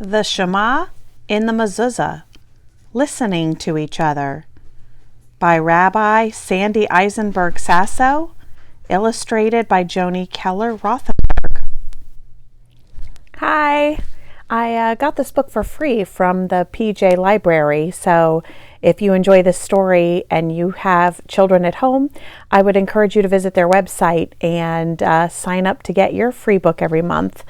The Shema in the Mezuzah, Listening to Each Other, by Rabbi Sandy Eisenberg Sasso, illustrated by Joni Keller Rothenberg. Hi, I got this book for free from the PJ Library, so if you enjoy this story and you have children at home, I would encourage you to visit their website and sign up to get your free book every month.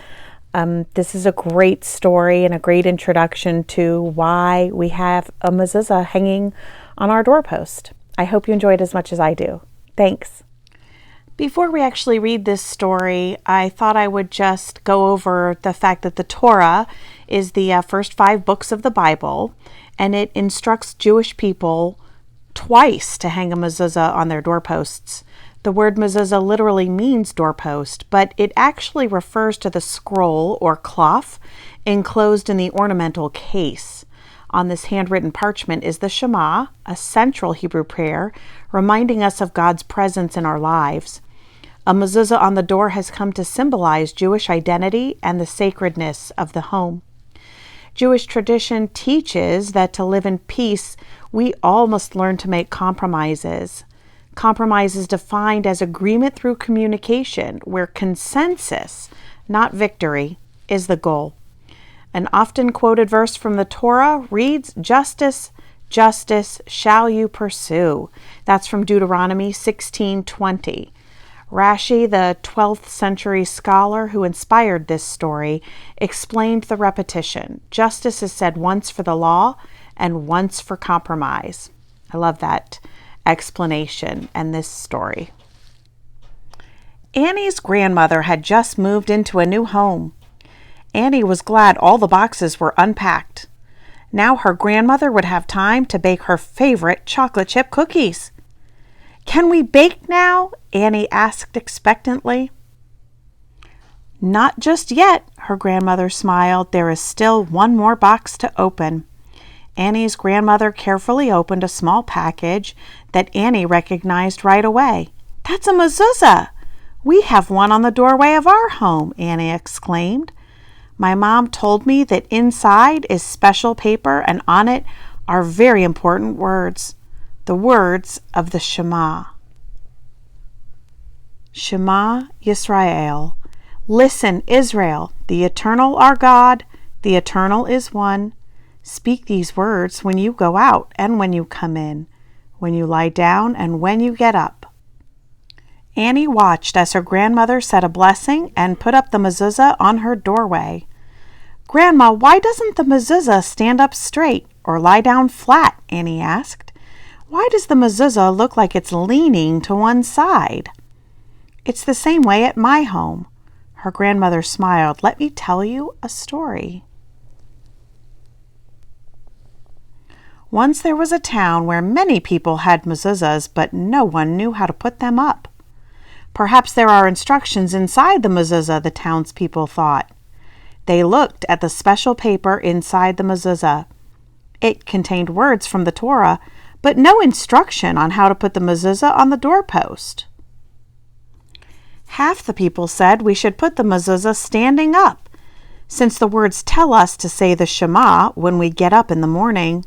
This is a great story and a great introduction to why we have a mezuzah hanging on our doorpost. I hope you enjoy it as much as I do. Thanks. Before we actually read this story, I thought I would just go over the fact that the Torah is the first 5 books of the Bible, and it instructs Jewish people twice to hang a mezuzah on their doorposts. The word mezuzah literally means doorpost, but it actually refers to the scroll or cloth enclosed in the ornamental case. On this handwritten parchment is the Shema, a central Hebrew prayer, reminding us of God's presence in our lives. A mezuzah on the door has come to symbolize Jewish identity and the sacredness of the home. Jewish tradition teaches that to live in peace, we all must learn to make compromises. Compromise is defined as agreement through communication, where consensus, not victory, is the goal. An often quoted verse from the Torah reads, "Justice, justice shall you pursue." That's from Deuteronomy 16:20. Rashi, the 12th century scholar who inspired this story, explained the repetition. Justice is said once for the law and once for compromise. I love that explanation and this story. Annie's grandmother had just moved into a new home. Annie was glad all the boxes were unpacked. Now her grandmother would have time to bake her favorite chocolate chip cookies. "Can we bake now?" Annie asked expectantly. "Not just yet," her grandmother smiled. "There is still one more box to open." Annie's grandmother carefully opened a small package that Annie recognized right away. "That's a mezuzah! We have one on the doorway of our home," Annie exclaimed. "My mom told me that inside is special paper and on it are very important words, the words of the Shema. Shema Yisrael. Listen, Israel, the Eternal our God, the Eternal is one. Speak these words when you go out and when you come in, when you lie down and when you get up." Annie watched as her grandmother said a blessing and put up the mezuzah on her doorway. "Grandma, why doesn't the mezuzah stand up straight or lie down flat?" Annie asked. "Why does the mezuzah look like it's leaning to one side?" "It's the same way at my home." Her grandmother smiled. "Let me tell you a story." Once there was a town where many people had mezuzahs, but no one knew how to put them up. Perhaps there are instructions inside the mezuzah, the townspeople thought. They looked at the special paper inside the mezuzah. It contained words from the Torah, but no instruction on how to put the mezuzah on the doorpost. Half the people said we should put the mezuzah standing up, since the words tell us to say the Shema when we get up in the morning.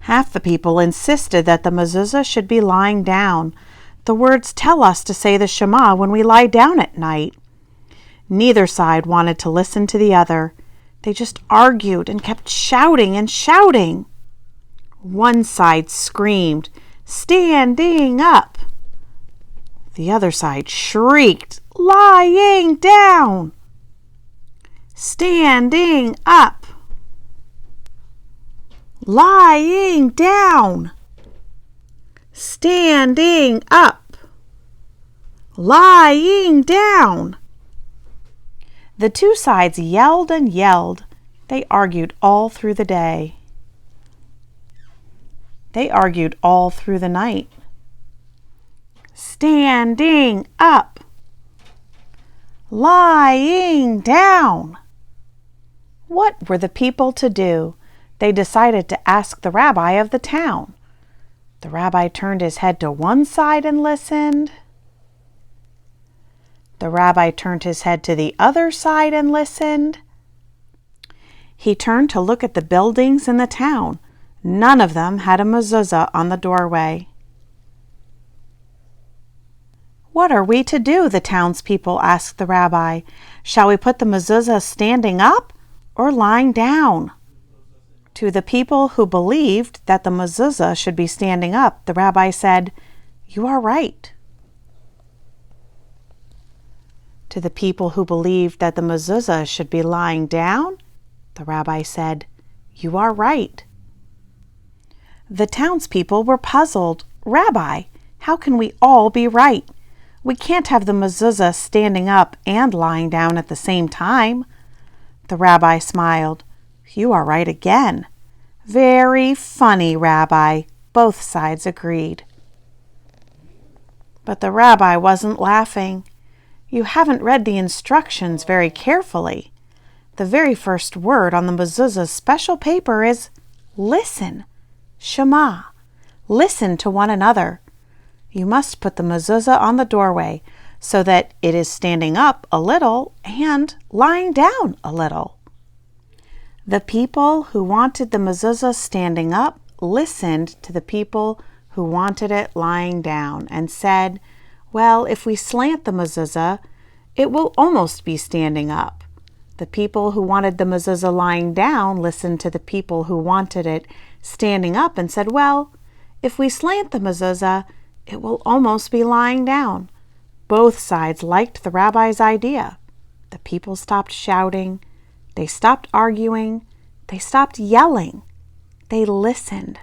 Half the people insisted that the mezuzah should be lying down. The words tell us to say the Shema when we lie down at night. Neither side wanted to listen to the other. They just argued and kept shouting and shouting. One side screamed, "Standing up!" The other side shrieked, "Lying down!" "Standing up!" "Lying down!" "Standing up!" "Lying down!" The two sides yelled and yelled. They argued all through the day. They argued all through the night. Standing up. Lying down. What were the people to do? They decided to ask the rabbi of the town. The rabbi turned his head to one side and listened. The rabbi turned his head to the other side and listened. He turned to look at the buildings in the town. None of them had a mezuzah on the doorway. "What are we to do?" the townspeople asked the rabbi. "Shall we put the mezuzah standing up or lying down?" To the people who believed that the mezuzah should be standing up, the rabbi said, "You are right." To the people who believed that the mezuzah should be lying down, the rabbi said, "You are right." The townspeople were puzzled. "Rabbi, how can we all be right? We can't have the mezuzah standing up and lying down at the same time." The rabbi smiled. "You are right again." "Very funny, Rabbi," both sides agreed. But the rabbi wasn't laughing. "You haven't read the instructions very carefully. The very first word on the mezuzah's special paper is listen. Shema. Listen to one another. You must put the mezuzah on the doorway so that it is standing up a little and lying down a little. The people who wanted the mezuzah standing up listened to the people who wanted it lying down and said, "Well, if we slant the mezuzah, it will almost be standing up." The people who wanted the mezuzah lying down listened to the people who wanted it standing up and said, "Well, if we slant the mezuzah, it will almost be lying down." Both sides liked the rabbi's idea. The people stopped shouting. They stopped arguing. They stopped yelling. They listened.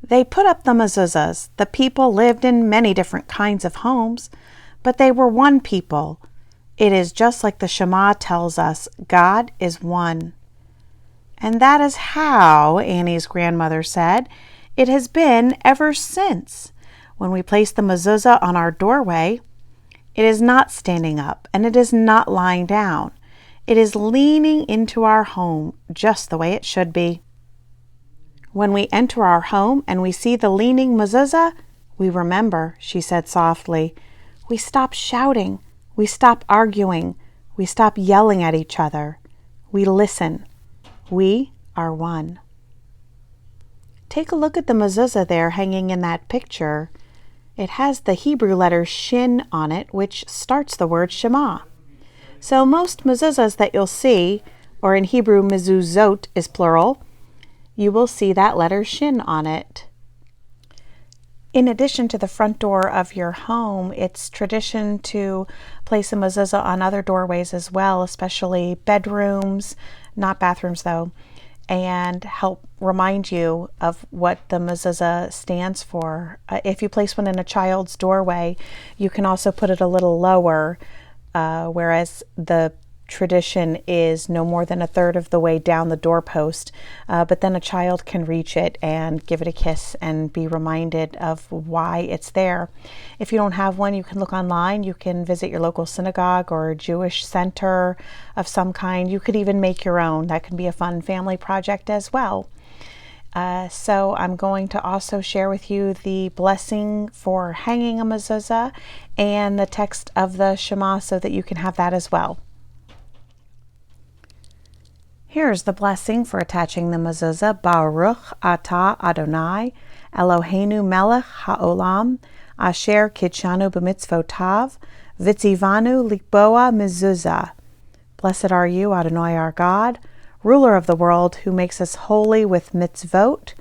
They put up the mezuzahs. The people lived in many different kinds of homes, but they were one people. It is just like the Shema tells us, God is one. And that is how, Annie's grandmother said, it has been ever since. When we place the mezuzah on our doorway, it is not standing up and it is not lying down. It is leaning into our home just the way it should be. When we enter our home and we see the leaning mezuzah, we remember, she said softly. We stop shouting. We stop arguing. We stop yelling at each other. We listen. We are one. Take a look at the mezuzah there hanging in that picture. It has the Hebrew letter shin on it, which starts the word Shema. So most mezuzahs that you'll see, or in Hebrew mezuzot is plural, you will see that letter shin on it. In addition to the front door of your home, it's tradition to place a mezuzah on other doorways as well, especially bedrooms, not bathrooms though, and help remind you of what the mezuzah stands for. If you place one in a child's doorway, you can also put it a little lower, whereas the tradition is no more than a third of the way down the doorpost, but then a child can reach it and give it a kiss and be reminded of why it's there. If you don't have one, you can look online. You can visit your local synagogue or a Jewish center of some kind. You could even make your own. That can be a fun family project as well. So I'm going to also share with you the blessing for hanging a mezuzah and the text of the Shema so that you can have that as well. Here's the blessing for attaching the mezuzah. Baruch atah Adonai, Eloheinu melech haolam, asher kitshanu b'mitzvotav, v'tzivanu likboa mezuzah. Blessed are you, Adonai our God, ruler of the world, who makes us holy with mitzvot,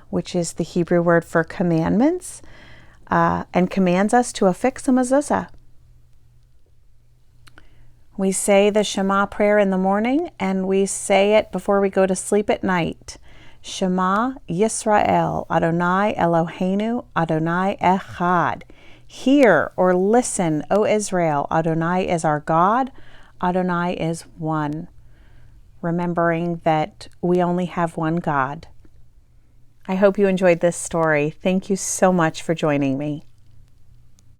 which is the Hebrew word for commandments, and commands us to affix a mezuzah. We say the Shema prayer in the morning, and we say it before we go to sleep at night. Shema Yisrael, Adonai Eloheinu, Adonai Echad. Hear or listen, O Israel, Adonai is our God, Adonai is one. Remembering that we only have one God. I hope you enjoyed this story. Thank you so much for joining me.